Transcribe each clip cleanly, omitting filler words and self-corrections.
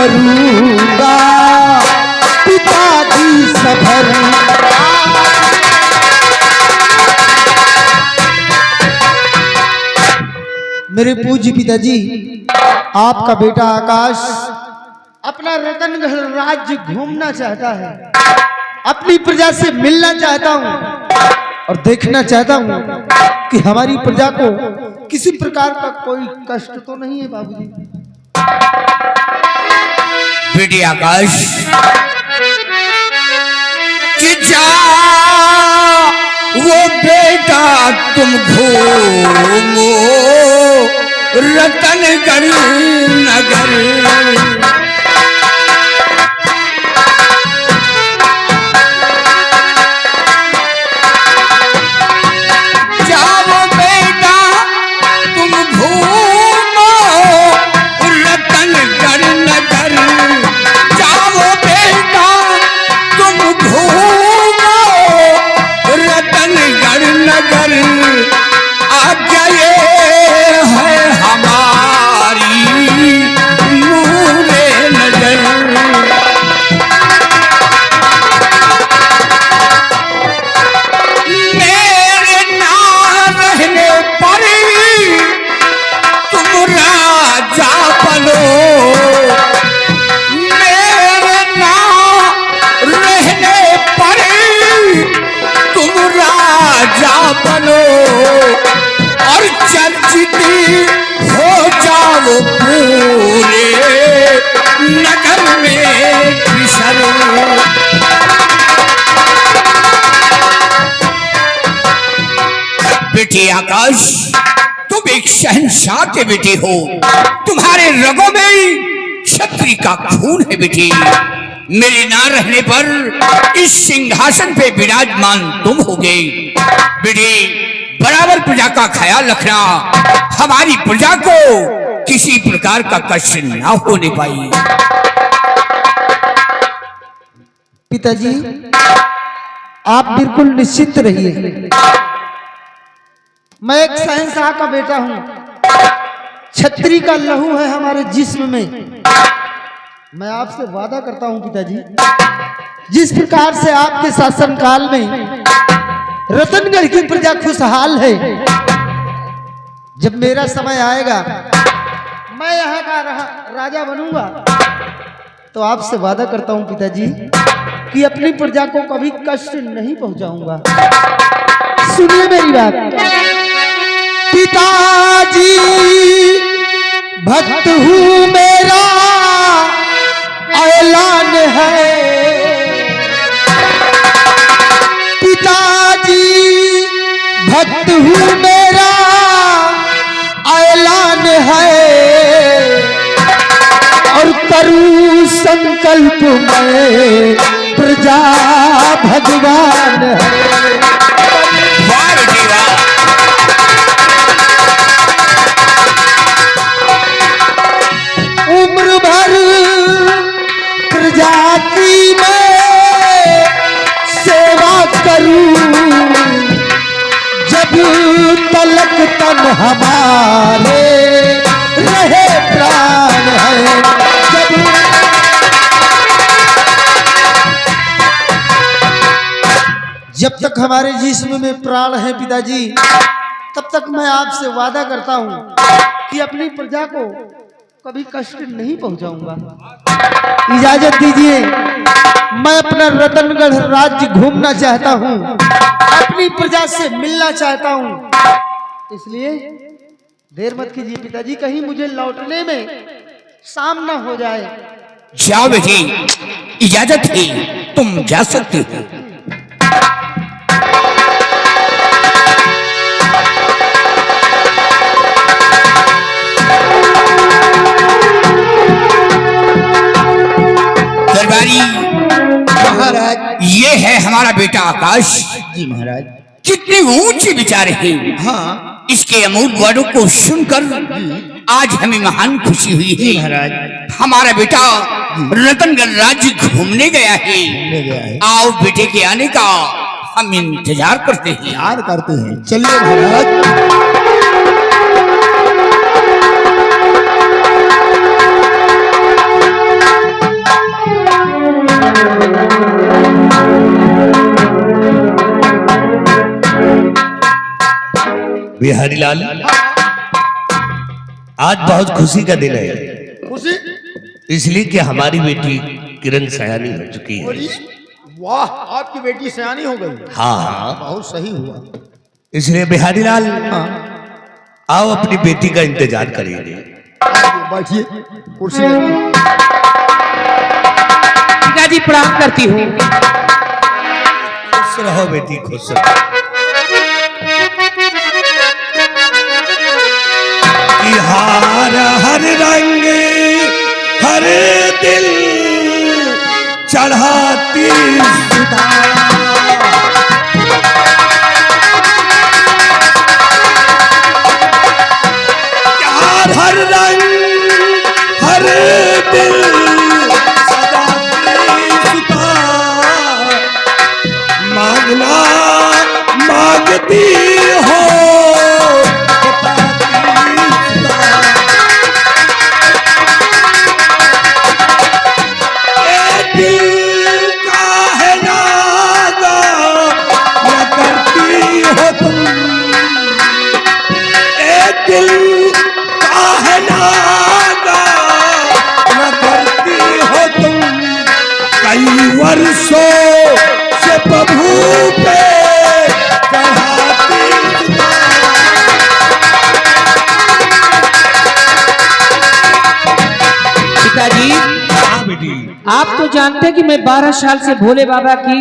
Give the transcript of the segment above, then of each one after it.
करूंगा पिताजी सफर। मेरे पूज्य पिताजी, आपका बेटा आकाश अपना रतनगढ़ राज्य घूमना चाहता है, अपनी प्रजा से मिलना चाहता हूं और देखना चाहता हूं कि हमारी प्रजा को किसी प्रकार का कोई कष्ट तो नहीं है। बाबूजी बेटे आकाश, कि जा वो बेटा तुम घूमो रतनगढ़ नगर। जाओ बेटा तुम घूमो रतनगढ़ नगर। जाओ बेटा तुम घूमो रतनगढ़ नगर। आज्ञा ये है हमारी नूरे नजर। मेरे ना रहने पर तुम राजा बनो। मेरे ना रहने पर तुम राजा बनो और चर्चित हो जाओ पूरे नगर में किशोर। बेटी आकाश, तुम एक शहंशाह के बेटे हो, तुम्हारे रगों में क्षत्रिय का खून है बेटी। मेरे ना रहने पर इस सिंहासन पे विराजमान तुम होगे। बेटी, बराबर प्रजा का ख्याल रखना, हमारी प्रजा को किसी प्रकार का कष्ट ना होने पाए। पिताजी, आप बिल्कुल निश्चिंत रहिए। मैं एक शहंशाह का बेटा हूं, छत्री का लहू है हमारे जिस्म में। मैं आपसे वादा करता हूं पिताजी, जिस प्रकार से आपके शासनकाल में रतनगढ़ की प्रजा खुशहाल है, जब मेरा समय आएगा, मैं यहाँ का राजा बनूंगा, तो आपसे वादा करता हूं पिताजी कि अपनी प्रजा को कभी कष्ट नहीं पहुंचाऊंगा। सुनिए मेरी बात। पिताजी भक्त हूं मेरा ऐलान है। पिताजी भक्त हूं मेरा ऐलान है और करूं संकल्प में प्रजा भगवान है। उम्र भर प्रजा की मैं सेवा करूं, जब तलक तन हमारे रहे प्राण है। जब तक हमारे जिस्म में प्राण है पिताजी, तब तक मैं आपसे वादा करता हूं कि अपनी प्रजा को कभी कष्ट नहीं पहुंचाऊंगा। इजाजत दीजिए, मैं अपना रतनगढ़ राज्य घूमना चाहता हूं, अपनी प्रजा से मिलना चाहता हूं। इसलिए देर मत कीजिए पिताजी, कहीं मुझे लौटने में शाम न हो जाए। जाओ बेटी, इजाजत है, तुम जा सकते हो। महाराज, ये है हमारा बेटा आकाश। जी महाराज। कितने ऊंचे विचार हैं। हाँ, इसके अमूल वर्डों को सुनकर आज हमें महान खुशी हुई है। महाराज, हमारा बेटा रतनगढ़ राज्य घूमने गया है। आओ बेटे के आने का हम इंतजार करते हैं। चलिए महाराज। बिहारी लाल, आज बहुत खुशी का दिन है, खुशी? इसलिए कि हमारी बेटी किरण सयानी हो चुकी है। अरे वाह, आपकी बेटी सयानी हो गई। हाँ हाँ, बहुत सही हुआ। इसलिए बिहारी लाल हाँ, आओ अपनी बेटी का इंतजार करेंगे। आइए, बैठिए, कुर्सी लगी। पिताजी प्रणाम करती हूँ। खुश रहो बेटी, खुश रहो। कि हार हर रंग हर दिल चढ़ाती हार हर रंग हर दिल सजाती मांगना मांगती हो दिल का है नागा न करती हो तुम, दिल का है नागा न करती हो तुम, कई वर्षों से प्रभु पे चढ़ाती पिताजी, हाँ बेटी, आप तो जानते हैं कि मैं 12 साल से भोले बाबा की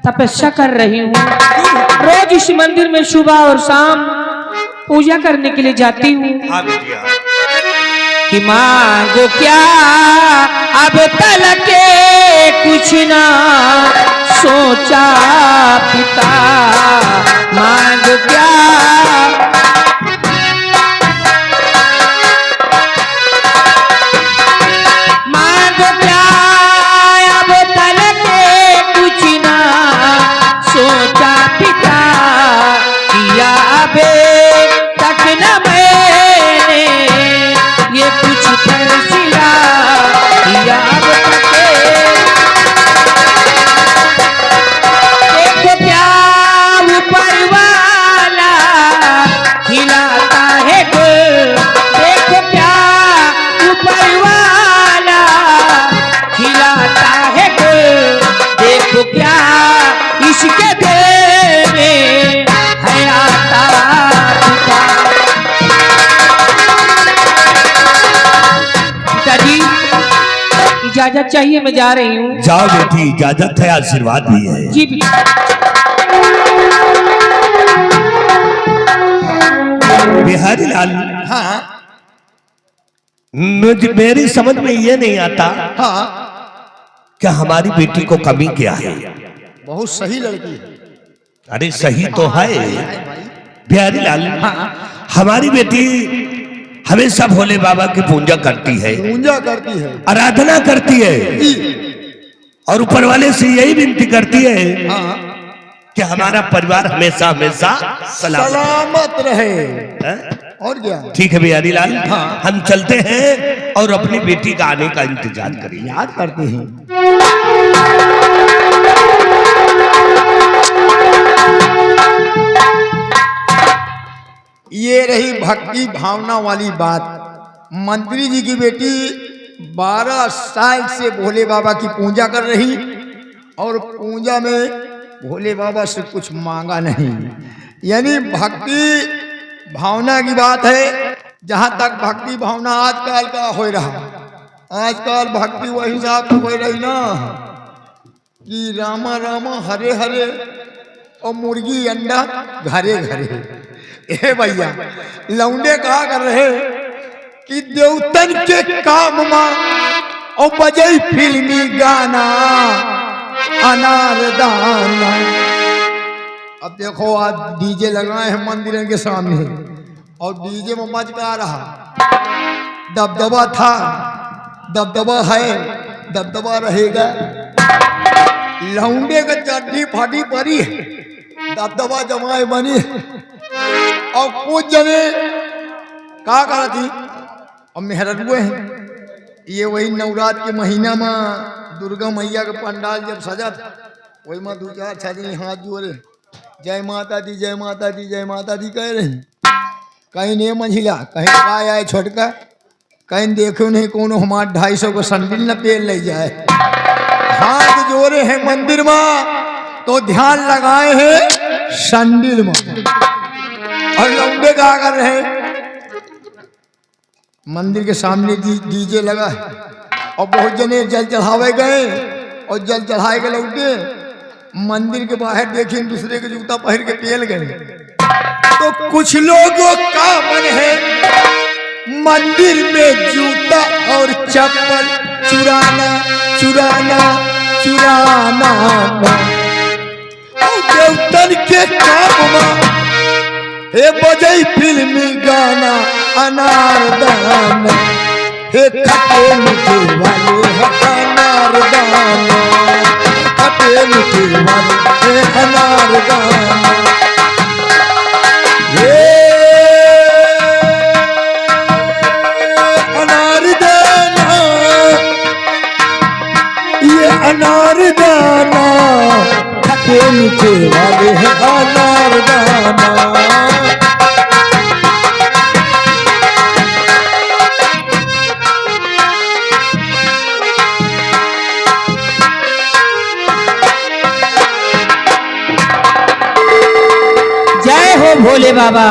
तपस्या कर रही हूँ। रोज इस मंदिर में सुबह और शाम पूजा करने के लिए जाती हूँ। हाँ बेटी, हाँ। कि मांगो क्या अब तलक कुछ ना सोचा पिता, मांगो क्या मांगो क्या अब तलक कुछ ना सोचा पिता, किया अबे तक न मैंने ये कुछ फैसला, किया अब तक देखो क्या ऊपर वाला खिलाता है गुल, देखो क्या ऊपर वाला खिलाता है गुल, देखो क्या इसके दिल में है आता पिता। पिताजी इजाजत चाहिए, मैं जा रही हूँ। जाओ बेटी, इजाजत है, आशीर्वाद भी है। जी बिहारी लाल, हाँ मेरी समझ में ये नहीं आता हाँ, कि हमारी बेटी को कमी क्या है। बहुत सही लड़की है। अरे सही तो है भाई, बिहारी लाल, हमारी बेटी हमेशा भोले बाबा की पूजा करती है, पूजा करती है। आराधना करती है, जी, और ऊपर वाले से यही विनती करती है हाँ, कि हमारा परिवार हमेशा हमेशा सलामत रहे। है? और क्या? ठीक है बिहारी लाल, हाँ। हम चलते हैं और अपनी बेटी का आने का इंतजार करेंगे। याद करते हैं। ये रही भक्ति भावना वाली बात। मंत्री जी की बेटी 12 साल से भोले बाबा की पूजा कर रही, और पूजा में भोले बाबा से कुछ मांगा नहीं। यानी भक्ति भावना की बात है। जहाँ तक भक्ति भावना आजकल का हो रहा, आजकल भक्ति वही हिसाब से हो रही ना कि रामा रामा हरे हरे और मुर्गी अंडा घरे घरे। ए भैया, लौंडे कहा कर रहे कि देवतन के काम मां और बजई फिल्मी गाना अनारदाना। अब देखो, आज डीजे लगाए हैं मंदिरों के सामने, और डीजे में मच गा रहा। दबदबा था, दबदबा है, दबदबा रहेगा। लौंडे का चड्डी फाटी पड़ी है, दबदबा जमाए बनी, और कुछ जने का करा थी और मेहरबुए हैं। ये वही नवरात्र के महीना में दुर्गा मैया के पंडाल जब सजा था, वही में 2-4 छाजी हाथ जोड़े जय माता दी जय माता दी जय माता दी कह रही। कहीं नहीं मंझिला, कहीं काय आए छोटका, कहीं देखो नहीं कोनो हमार 250 को संडिल न पेल ले जाए। हाथ जोड़े हैं मंदिर में तो ध्यान लगाए हैं संडिल में, और लौंडे का कर रहे मंदिर के सामने डीजे लगा है, और बहुत जने जल चढ़ावे गए, और जल चढ़ाए के लौटे मंदिर के बाहर देखे दूसरे के जूता पहन के पेल गए। तो कुछ लोगों का मन है मंदिर में जूता और चप्पल चुराना चुराना चुराना, और देवतन के काम हे बजई फिल्मी गाना अनारदाना, हे खटे मीठे वाले अनारदाना, खटे मीठे वाले अनारदाना। ये अनारदाना, ये अनारदाना, खटे मीठे वाले हैं अनारदाना। जय हो भोले बाबा।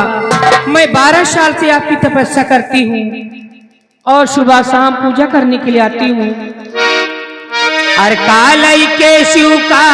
मैं 12 साल से आपकी तपस्या करती हूँ और सुबह शाम पूजा करने के लिए आती हूँ। और कालई के शिव का